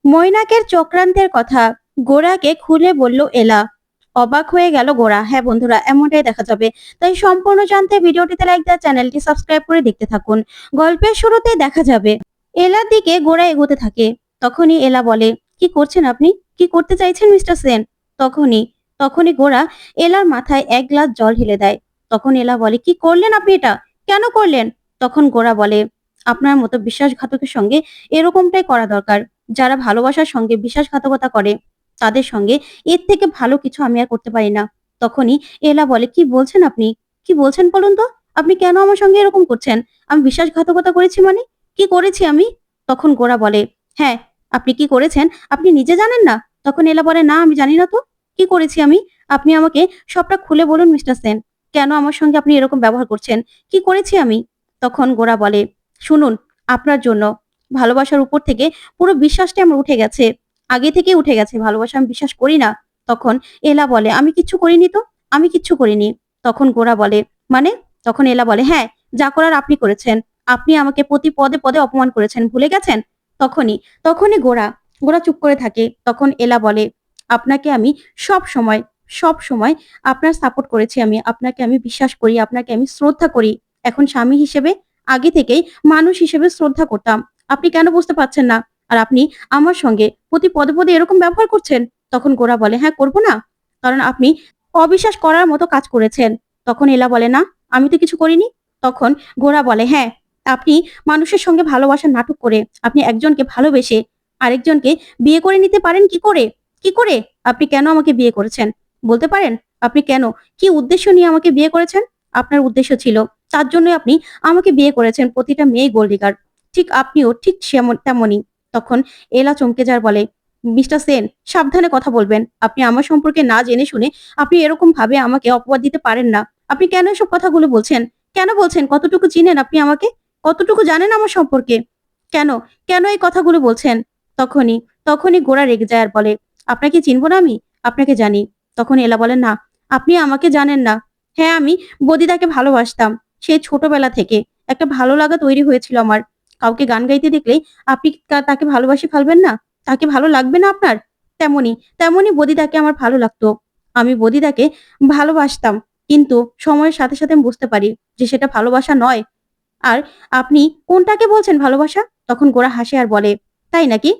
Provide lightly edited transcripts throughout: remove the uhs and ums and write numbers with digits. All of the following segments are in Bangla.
মৈনাকের চক্রান্তের কথা গোরাকে খুলে বলল এলা। অবাক হয়ে গেল গোরা। হ্যাঁ বন্ধুরা, এমনটাই দেখা যাবে। তাই সম্পূর্ণ জানতে ভিডিওটিতে লাইক দেওয়া, চ্যানেলটি সাবস্ক্রাইব করে দেখতে থাকুন। গল্পের শুরুতে দেখা যাবে এলার দিকে গোরা এগোতে থাকে। তখনই এলা বলে, কি করছেন আপনি? কি করতে চাইছেন মিস্টার সেন? তখনই তখনই গোরা এলার মাথায় এক গ্লাস জল ঢেলে দেয়। তখন এলা বলে, কি করলেন আপনি এটা? কেন করলেন? তখন গোরা বলে, আপনার মতো বিশ্বাসঘাতকের সঙ্গে এরকমটাই করা দরকার। যারা ভালোবাসার সঙ্গে বিশ্বাসঘাতকতা করে তাদের সঙ্গে এর থেকে ভালো কিছু আমি আর করতে পারি না। তখনই এলা বলে, কি বলছেন আপনি? কি বলছেন বলুন তো? আপনি কেন আমার সঙ্গে এরকম করছেন? আমি বিশ্বাসঘাতকতা করেছি মানে? কি করেছি আমি? তখন গোরা বলে, হ্যাঁ, আপনি কি করেছেন আপনি নিজে জানেন না? তখন এলা বলে, না আমি জানি না তো। কি করেছি আমি? আপনি আমাকে সবটা খুলে বলুন মিস্টার সেন। কেন আমার সঙ্গে আপনি এরকম ব্যবহার করছেন? কি করেছি আমি? তখন গোরা বলে, শুনুন, আপনার জন্য ভালোবাসার উপর থেকে পুরো বিশ্বাসটা আমার উঠে গেছে। আগে থেকেই উঠে গেছে। ভালোবাসা আমি বিশ্বাস করি না। তখন এলা বলে, আমি কিচ্ছু করিনি তো। আমি কিচ্ছু করিনি। তখন গোরা বলে, মানে? তখন এলা বলে, হ্যাঁ, যা করার আপনি করেছেন। আপনি আমাকে প্রতি পদে পদে অপমান করেছেন। ভুলে গেছেন? তখনই তখনই গোরা গোরা চুপ করে থাকে। তখন এলা বলে, আপনাকে আমি সব সময় সব সময় আপনার সাপোর্ট করেছি আমি। আপনাকে আমি বিশ্বাস করি, আপনাকে আমি শ্রদ্ধা করি। এখন স্বামী হিসেবে আগে থেকেই মানুষ হিসেবে শ্রদ্ধা করতাম। আপনি কেন বুঝতে পারছেন না? আর আপনি আমার সঙ্গে প্রতি পদে পদে এরকম ব্যবহার করছেন। তখন গোরা বলে, হ্যাঁ, করব না? কারণ আপনি অবিশ্বাস করার মতো কাজ করেছেন। তখন এলা বলে, না, আমি তো কিছু করিনি। তখন গোরা বলে, হ্যাঁ, আপনি মানুষের সঙ্গে ভালোবাসার নাটক করে আপনি একজনকে ভালোবেসে আরেকজনকে বিয়ে করে নিতে পারেন কি করে? কি করে? আপনি কেন আমাকে বিয়ে করেছেন? বলতে পারেন? আপনি কেন, কি উদ্দেশ্য নিয়ে আমাকে বিয়ে করেছেন? আপনার উদ্দেশ্য ছিল, তার জন্যই আপনি আমাকে বিয়ে করেছেন। প্রতিটা মেয়ে গোল্ড ডিগার। ঠিক আপনিও ঠিক তেমনই। তখন এলা চমকে যার বলে, মিস্টার সেন, সাবধানে কথা বলবেন। আপনি আমার সম্পর্কে না জেনে শুনে আপনি এরকম ভাবে আমাকে অপবাদ দিতে পারেন না। আপনি কেন এসব কথাগুলো বলছেন? কেন বলছেন? কতটুকু চিনেন আপনি আমাকে? কতটুকু জানেন আমার সম্পর্কে? কেন কেন এই কথাগুলো বলছেন? তখনই তখনই গোরা রেগে যায় আর বলে, আপনাকে চিনবো না আমি? আপনাকে জানি। তখন এলা বলে, না, আপনি আমাকে জানেন না। হ্যাঁ, আমি বদিদাকে ভালোবাসতাম। সেই ছোটবেলা থেকে একটা ভালো লাগা তৈরি হয়েছিল আমার। কাউকে গান গাইতে দেখলেই আপনি তাকে ভালোবাসে ফেলবেন না? তাকে ভালো লাগবে না আপনার? তেমনি তেমনি বদিদাকে আমার ভালো লাগতো। আমি বদিদাকে ভালোবাসতাম। কিন্তু সময়ের সাথে সাথে আমি বুঝতে পারি যে সেটা ভালোবাসা নয়। আর আপনি কোনটাকে বলছেন ভালোবাসা? তখন গোরা হাসে আর বলে, তাই নাকি?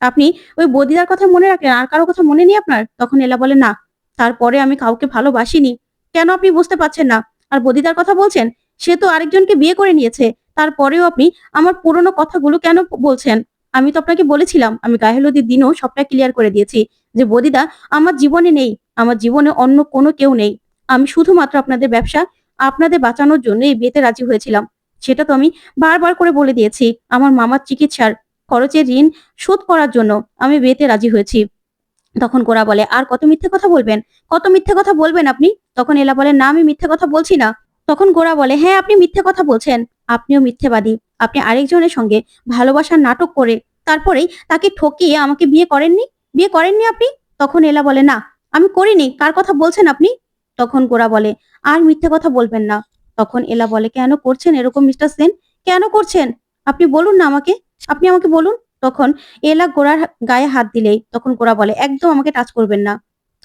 আপনি ওই বদিদার কথা মনে রাখলেন, আর কারো কথা মনে নেই আপনার? তখন এলা বলে, না, তারপরে আমি কাউকে ভালোবাসিনি। কেন আপনি বুঝতে পারছেন না? আর বদিদার কথা বলছেন, সে তো আরেকজনকে বিয়ে করে নিয়েছে। তারপরেও আপনি আমার পুরনো কথাগুলো কেন বলছেন? আমি তো আপনাকে বলেছিলাম, আমি গায়ে হলুদের দিনও সবটা ক্লিয়ার করে দিয়েছি যে বদিদা আমার জীবনে নেই। আমার জীবনে অন্য কোনো কেউ নেই। আমি শুধুমাত্র আপনাদের ব্যবসা, আপনাদের বাঁচানোর জন্য এই বিয়েতে রাজি হয়েছিলাম। সেটা তো আমি বারবার করে বলে দিয়েছি। আমার মামার চিকিৎসার খরচের ঋণ শোধ করার জন্য আমি বিয়েতে রাজি হয়েছি। তখন গোরা বলে, আর কত মিথ্যে কথা বলবেন? কত মিথ্যে কথা বলবেন আপনি? তখন এলা বলে, না, আমি মিথ্যে কথা বলছি না। তখন গোরা বলে, হ্যাঁ, আপনি মিথ্যে কথা বলছেন। আপনিও মিথ্যেবাদী। আপনি আরেকজনের সঙ্গে ভালোবাসার নাটক করে তারপরেই তাকে ঠকিয়ে আমাকে বিয়ে করেননি? বিয়ে করেননি আপনি? তখন এলা বলে, না, আমি করিনি। কার কথা বলছেন আপনি? তখন গোরা বলে, আর মিথ্যে কথা বলবেন না। তখন এলা বলে, কেন করছেন এরকম মিস্টার সেন? কেন করছেন? আপনি বলুন না আমাকে। আপনি আমাকে বলুন। তখন এলা গোরার গায়ে হাত দিলেই তখন গোরা বলে, একদম আমাকে টাচ করবেন না।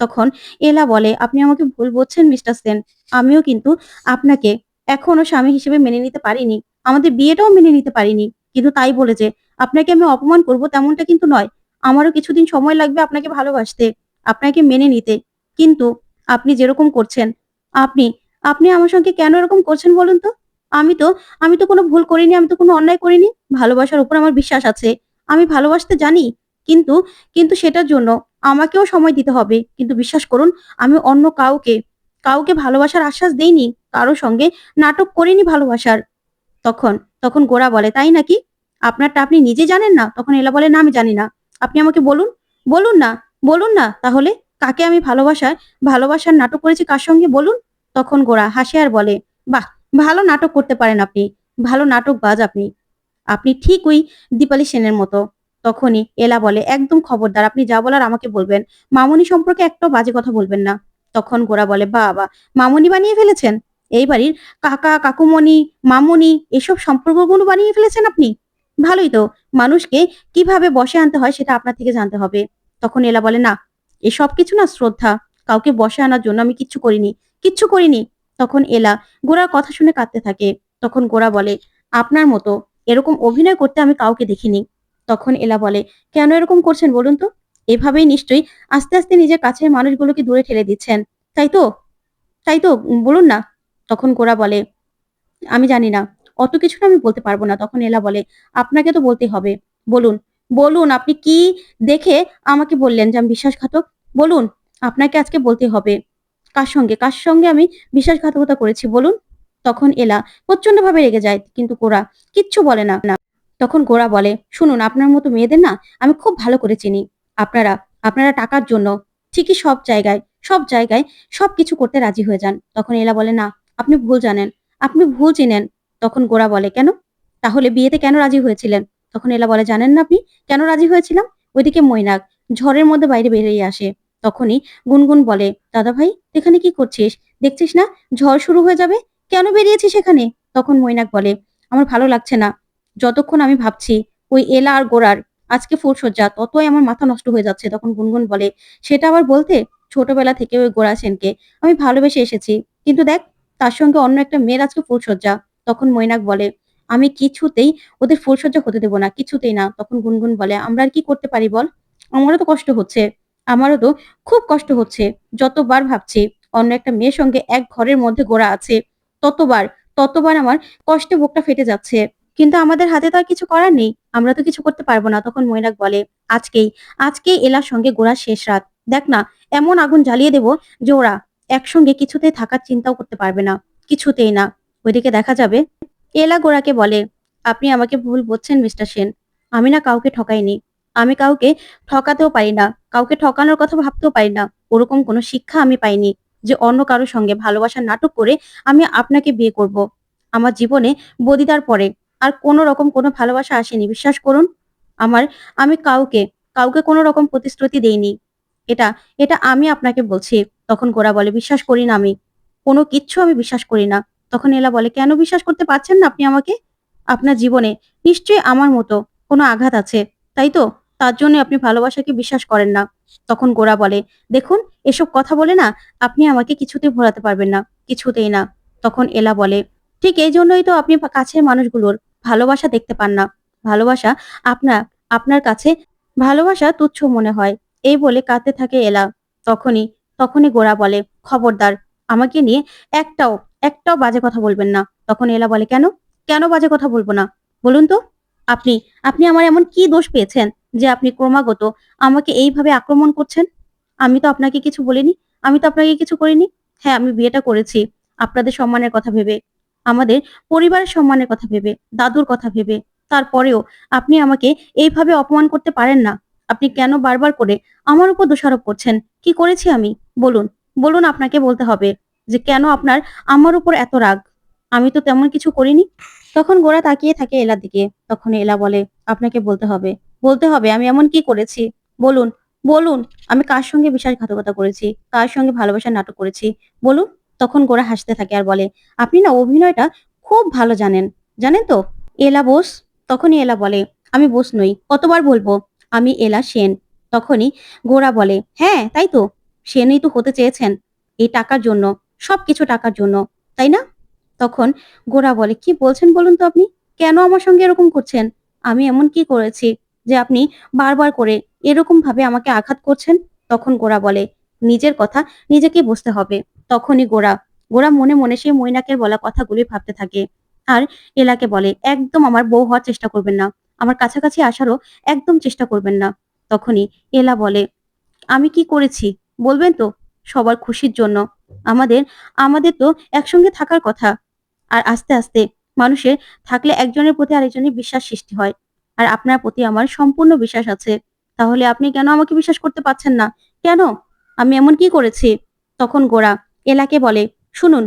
তখন এলা বলে, আপনি আমাকে ভুল বুঝছেন মিস্টার সেন। আমিও কিন্তু আপনাকে এখনো স্বামী হিসেবে মেনে নিতে পারিনি। আমাদের বিয়েটাও মেনে নিতে পারিনি। কিন্তু তাই বলে যে আপনাকে আমি অপমান করব তেমনটা কিন্তু নয়। আমারও কিছুদিন সময় লাগবে আপনাকে ভালোবাসতে, আপনাকে মেনে নিতে। কিন্তু আপনি যেরকম করছেন, আপনি আপনি আমার সঙ্গে কেন এরকম করছেন বলুন তো? আমি তো আমি তো কোনো ভুল করিনি, আমি তো কোনো অন্যায় করিনি। ভালোবাসার উপর আমার বিশ্বাস আছে। আমি ভালোবাসতে জানি। কিন্তু কিন্তু সেটার জন্য আমাকেও সময় দিতে হবে। কিন্তু বিশ্বাস করুন, আমি অন্য কাউকে ভালোবাসার আশ্বাস দেইনি। কারো সঙ্গে নাটক করিনি ভালোবাসার। তখন তখন গোরা বলে, তাই নাকি? আপনারটা আপনি নিজে জানেন না? তখন এলা বলে, না, আমি জানি না। আপনি আমাকে বলুন। বলুন না, বলুন না তাহলে কাকে আমি ভালোবাসার নাটক করেছি কার সঙ্গে বলুন? তখন গোরা হাসে আর বলে, বাহ! ভালো নাটক করতে পারেন আপনি। ভালো নাটকবাজ আপনি। আপনি ঠিক ওই দীপালি সেনের মতো। তখনই এলা বলে, একদম খবরদার, আপনি যা বলার আমাকে বলবেন। মামুনি সম্পর্কে একটাও বাজে কথা বলবেন না। তখন গোরা বলে, বাবা! মামুনি বানিয়ে ফেলেছেন? এই বাড়ির কাকা, কাকুমণি, মামুনি এসব সম্পর্কগুলো বানিয়ে ফেলেছেন আপনি? ভালোই তো, মানুষকে কিভাবে বশে আনতে হয় সেটা আপনার থেকে জানতে হবে। তখন এলা বলে, না, এসব কিছু না শ্রদ্ধা। কাউকে বশে আনার জন্য আমি কিচ্ছু করিনি, কিচ্ছু করিনি। তখন এলা গোরার কথা শুনে কাঁদতে থাকে। তখন গোরা বলে, আপনার মতো এরকম অভিনয় করতে আমি কাউকে দেখিনি। তখন এলা বলে, কেন এরকম করছেন বলুন তো? এভাবেই নিশ্চয়ই আস্তে, আস্তে নিজের কাছের মানুষগুলোকে দূরে ঠেলে দিচ্ছেন। তাই তো? তাই তো? বলুন না। তখন গোরা বলে, আমি জানি না। অত কিছু না আমি বলতে পারব না। তখন এলা বলে, আপনাকে তো বলতেই হবে। বলুন, বলুন আপনি কি দেখে আমাকে বললেন যে আমি বিশ্বাসঘাতক? বলুন, আপনাকে আজকে বলতে হবে। কার সঙ্গে আমি বিশ্বাসঘাতকতা করেছি বলুন? তখন এলা প্রচন্ডভাবে রেগে যায়। কিন্তু গোরা কিচ্ছু বলে না। তখন গোরা বলে, শুনুন, আপনার মতো মেয়েদের না আমি খুব ভালো করে চিনি। আপনারা আপনারা টাকার জন্য ঠিকই সব জায়গায় সবকিছু করতে রাজি হয়ে যান। তখন এলা বলে, না, আপনি ভুল জানেন, আপনি ভুল চিনেন। তখন গোরা বলে, কেন? তাহলে বিয়েতে কেন রাজি হয়েছিলেন? তখন এলা বলে, জানেন না আপনি কেন রাজি হয়েছিলাম? ওইদিকে মৈনাক ঝড়ের মধ্যে বাইরে বেরিয়ে আসে। তখনই গুনগুন বলে, দাদা ভাই, এখানে কি করছিস? দেখছিস না ঝড় শুরু হয়ে যাবে? কেন বেরিয়েছিস এখানে? তখন মৈনাক বলে, আমার ভালো লাগছে না। যতক্ষণ আমি ভাবছি ওই এলা আর গোরার আজকে ফুলশয্যা, ততই আমার মাথা নষ্ট হয়ে যাচ্ছে। তখন গুনগুন বলে, সেটা আবার বলতে? ছোটবেলা থেকে ওই গোরা সেনকে আমি ভালোবেসে এসেছি, কিন্তু দেখ, তার সঙ্গে অন্য একটা মেয়ের আজকে ফুলশয্যা। তখন মৈনাক বলে, আমি কিছুতেই ওদের ফুলশয্যা হতে দেব না, কিছুতেই না। তখন গুনগুন বলে, আমরা আর কি করতে পারি বল? আমারও তো কষ্ট হচ্ছে, আমারও তো খুব কষ্ট হচ্ছে। যতবার ভাবছি অন্য একটা মেয়ের সঙ্গে এক ঘরের মধ্যে গোরা আছে, ততবার ততবার আমার কষ্টে বুকটা ফেটে যাচ্ছে। কিন্তু আমাদের হাতে তো আর কিছু করার নেই। আমরা তো কিছু করতে পারব না। তখন মৈনাক বলে, আজকেই, আজকেই এলার সঙ্গে গোরার শেষ রাত। দেখ না, এমন আগুন জ্বালিয়ে দেব যে ওরা একসঙ্গে কিছুতেই থাকার চিন্তাও করতে পারবে না। কিছুতেই না। ওইদিকে দেখা যাবে এলা গোরাকে বলে, আপনি আমাকে ভুল বুঝছেন মিস্টার সেন। আমি না কাউকে ঠকাইনি। আমি কাউকে ঠকাতেও পারি না। কাউকে ঠকানোর কথা ভাবতেও পারি না। ওরকম কোনো শিক্ষা আমি পাইনি যে অন্য কারো সঙ্গে ভালোবাসার নাটক করে আমি আপনাকে বিয়ে করব। আমার জীবনে বদিদার পরে আর কোনো রকম কোনো ভালোবাসা আসেনি, বিশ্বাস করুন। আমার আমি কাউকে কোনো রকম প্রতিশ্রুতি দেইনি। এটা এটা আমি আপনাকে বলছি। তখন গোরা বলে, বিশ্বাস করি না আমি। কোনো কিচ্ছু আমি বিশ্বাস করি না। তখন এলা বলে, কেন বিশ্বাস করতে পারছেন না আপনি আমাকে? আপনার জীবনে নিশ্চয়ই আমার মতো কোনো আঘাত আছে, তাই তো? তার জন্য আপনি ভালোবাসাকে বিশ্বাস করেন না। তখন গোরা বলে, দেখুন, এসব কথা বলে না আপনি আমাকে কিছুতেই ভোলাতে পারবেন না, কিছুতেই না। তখন এলা বলে, ঠিক এই জন্যই তো আপনি কাছের মানুষগুলোর ভালোবাসা দেখতে পান না। ভালোবাসা আপনার আপনার কাছে ভালোবাসা তুচ্ছ মনে হয়। এই বলে কাঁদতে থাকে এলা। তখনই তখনই গোরা বলে, খবরদার, আমাকে নিয়ে একটাও একটাও বাজে কথা বলবেন না। তখন এলা বলে, কেন? কেন বাজে কথা বলবো না? বলুন তো? আপনি আপনি আমার এমন কি দোষ পেয়েছেন যে আপনি ক্রমাগত আমাকে এইভাবে আক্রমণ করছেন? আমি তো আপনাকে কিছু বলিনি। আমি তো আপনাকে কিছু করিনি। হ্যাঁ, আমি বিয়েটা করেছি আপনাদের সম্মানের কথা ভেবে, আমাদের পরিবারের সম্মানের কথা ভেবে, দাদুর কথা ভেবে। তারপরেও আপনি আমাকে এইভাবে অপমান করতে পারেন না। আপনি কেন বারবার করে আমার উপর দোষারোপ করছেন? কি করেছি আমি? বলুন, বলুন, আপনাকে বলতে হবে যে কেন আপনার আমার উপর এত রাগ? আমি তো তেমন কিছু করিনি। তখন গোরা তাকিয়ে থাকে এলার দিকে। তখন এলা বলে, আপনাকে বলতে হবে, বলতে হবে আমি এমন কি করেছি? বলুন, বলুন, আমি কার সঙ্গে বিশ্বাসঘাতকতা করেছি? কার সঙ্গে ভালোবাসার নাটক করেছি? বলুন। তখন গোরা হাসতে থাকে আর বলে, আপনি না অভিনয়টা খুব ভালো জানেন। জানেন তো? এলা বোস। তখনই এলা বলে, আমি বোস নই, কতবার বলবো? আমি এলা সেন। তখনই গোরা বলে, হ্যাঁ, তাই তো। সেনই তো হতে চেয়েছেন এই টাকার জন্য, সবকিছু টাকার জন্য, তাই না? তখন গোরা বলে, কি বলছেন বলুন তো আপনি? কেন আমার সঙ্গে এরকম করছেন? আমি এমন কি করেছি যে আপনি বারবার করে এরকম ভাবে আমাকে আঘাত করছেন? তখন গোরা বলে, নিজের কথা নিজেকেই বুঝতে হবে। তখনই গোরা গোরা মনে মনে সেই মৈনাকের বলা কথাগুলি ভাবতে থাকে। আর এলাকে বলে, একদম আমার বউ হওয়ার চেষ্টা করবেন না। আমার কাছাকাছি আসারও একদম চেষ্টা করবেন না। তখনই এলা বলে, আমি কি করেছি বলবেন তো? সবার খুশির জন্য। আমাদের আমাদের তো একসঙ্গে থাকার কথা। আর আস্তে, আস্তে মানুষের থাকলে একজনের প্রতি আরেকজনের বিশ্বাস সৃষ্টি হয়। আর আপনার প্রতি আমার সম্পূর্ণ বিশ্বাস আছে। তাহলে আপনি কেন আমাকে বিশ্বাস করতে পারছেন না? কেন? আমি এমন কি করেছি? তখন গোরা এলাকে বলে, শুনুন,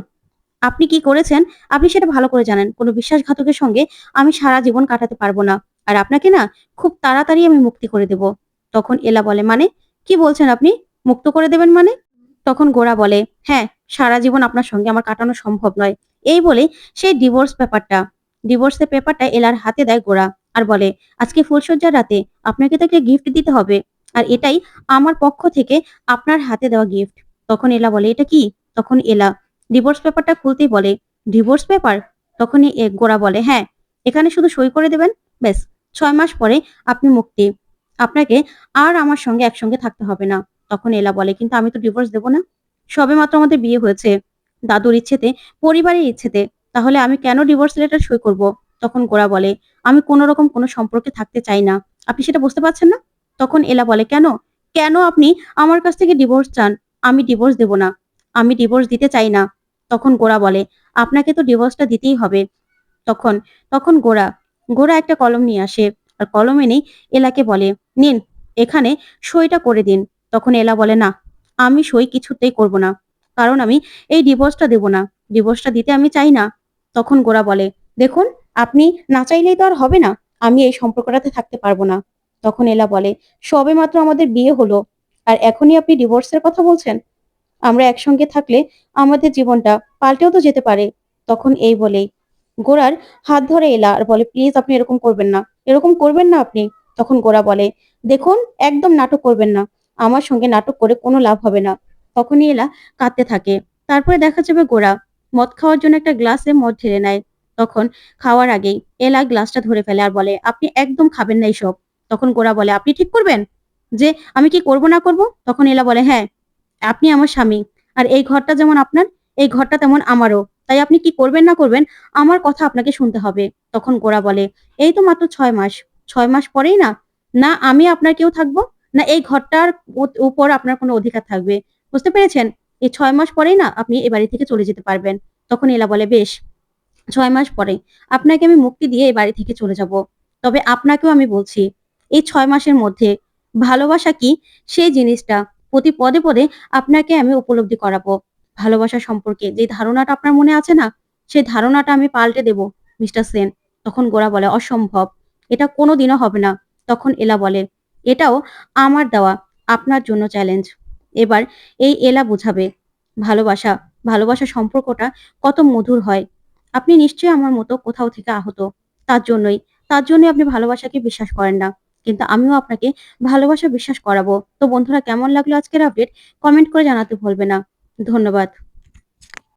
আপনি কি করেছেন আপনি সেটা ভালো করে জানেন। কোনো বিশ্বাসঘাতকের সঙ্গে আমি সারা জীবন কাটাতে পারব না। আর আপনাকে না খুব তাড়াতাড়ি আমি মুক্তি করে দেব। তখন এলা বলে, মানে? কি বলছেন আপনি? মুক্ত করে দেবেন মানে? তখন গোরা বলে, হ্যাঁ, সারা জীবন আপনার সঙ্গে আমার কাটানো সম্ভব নয়। এই বলে সেই ডিভোর্সের পেপারটা এলার হাতে দেয় গোরা। আর বলে, আজকে ফুলসজ্জার রাতে আপনাকে তো একটা গিফট দিতে হবে, আর এটাই আমার পক্ষ থেকে আপনার হাতে দেওয়া গিফট। তখন এলা বলে, এটা কি? তখন এলা ডিভোর্স পেপারটা খুলতেই বলে, ডিভোর্স পেপার? তখনই গোরা বলে, হ্যাঁ, এখানে শুধু সই করে দেবেন, ব্যাস, 6 মাস পরে আপনি মুক্তি। আপনাকে আর আমার সঙ্গে একসঙ্গে থাকতে হবে না। তখন এলা বলে, কিন্তু আমি তো ডিভোর্স দেব না। সবেমাত্র আমাদের বিয়ে হয়েছে, দাদুর ইচ্ছেতে, পরিবারের ইচ্ছেতে। তাহলে আমি কেন ডিভোর্স লেটার সই করব? তখন গোরা বলে, আমি কোনো রকম কোনো সম্পর্কে থাকতে চাই না। আপনি সেটা বুঝতে পারছেন না? তখন এলা বলে, কেন? কেন আপনি আমার কাছ থেকে ডিভোর্স চান? আমি ডিভোর্স দেব না। আমি ডিভোর্স দিতে চাই না। তখন গোরা বলে, আপনাকে তো ডিভোর্সটা দিতেই হবে। তখন তখন গোরা একটা কলম নিয়ে আসে, আর কলম এনেই এলাকে বলে, নিন, এখানে সইটা করে দিন। তখন এলা বলে, না, আমি সই কিছুতেই করব না, কারণ আমি এই ডিভোর্সটা দেব না। ডিভোর্সটা দিতে আমি চাই না। তখন গোরা বলে, দেখুন, আপনি না চাইলেই তো আর হবে না। আমি এই সম্পর্কটাতে থাকতে পারবো না। তখন এলা বলে, সবেমাত্র আমাদের বিয়ে হলো, আর এখনই আপনি ডিভোর্সের কথা বলছেন? আমরা একসঙ্গে থাকলে আমাদের জীবনটা পাল্টেও তো যেতে পারে। তখন এই বলেই গোরার হাত ধরে এলা আর বলে, প্লিজ আপনি এরকম করবেন না, এরকম করবেন না আপনি। তখন গোরা বলে, দেখুন, একদম নাটক করবেন না, আমার সঙ্গে নাটক করে কোনো লাভ হবে না। তখনই এলা কাঁদতে থাকে। তারপরে দেখা যাবে গোরা মদ খাওয়ার জন্য একটা গ্লাসে মদ ঢেলে নেয়। তখন খাওয়ার আগেই এলা গ্লাসটা ধরে ফেলে আর বলে, আপনি একদম খাবেন না এইসব। তখন গোরা বলে, আপনি ঠিক করবেন যে আমি কি করব না করব? তখন এলা বলে, হ্যাঁ, আপনি আমার স্বামী, আর এই ঘরটা যেমন আপনার, এই ঘরটা তেমন আমারও। তাই আপনি কি করবেন না করবেন, আমার কথা আপনাকে শুনতে হবে। তখন গোরা বলে, এই তো মাত্র 6 মাস, 6 মাস পরেই না, না আমি আপনার কেউ থাকবো, না এই ঘরটার উপর আপনার কোনো অধিকার থাকবে। বুঝতে পেরেছেন? এই 6 মাস পরেই না আপনি এ বাড়ি থেকে চলে যেতে পারবেন। তখন এলা বলে, বেশ, 6 মাস পরে আপনাকে আমি মুক্তি দিয়ে এই বাড়ি থেকে চলে যাব। তবে আপনাকেও আমি বলছি, এই 6 মাসের মধ্যে ভালোবাসা কি সেই জিনিসটা প্রতি পদে পদে আপনাকে আমি উপলব্ধি করাবো। ভালোবাসা সম্পর্কে যে ধারণাটা আপনার মনে আছে না, সেই ধারণাটা আমি পাল্টে দেব, মিস্টার সেন। তখন গোরা বলে, অসম্ভব, এটা কোনোদিনও হবে না। তখন এলা বলে, এটাও আমার দেওয়া আপনার জন্য চ্যালেঞ্জ। এবার এই এলা বুঝাবে ভালোবাসা, ভালোবাসা সম্পর্কটা কত মধুর হয়। আপনি নিশ্চয়ই আমার মতো কোথাও থেকে আহত। তার জন্যই, তার জন্যই আপনি ভালোবাসাকে বিশ্বাস করেন না। কিন্তু আমিও আপনাকে ভালোবাসা বিশ্বাস করাবো। তো বন্ধুরা, কেমন লাগলো আজকের আপডেট? কমেন্ট করে জানাতে ভুলবে না। ধন্যবাদ।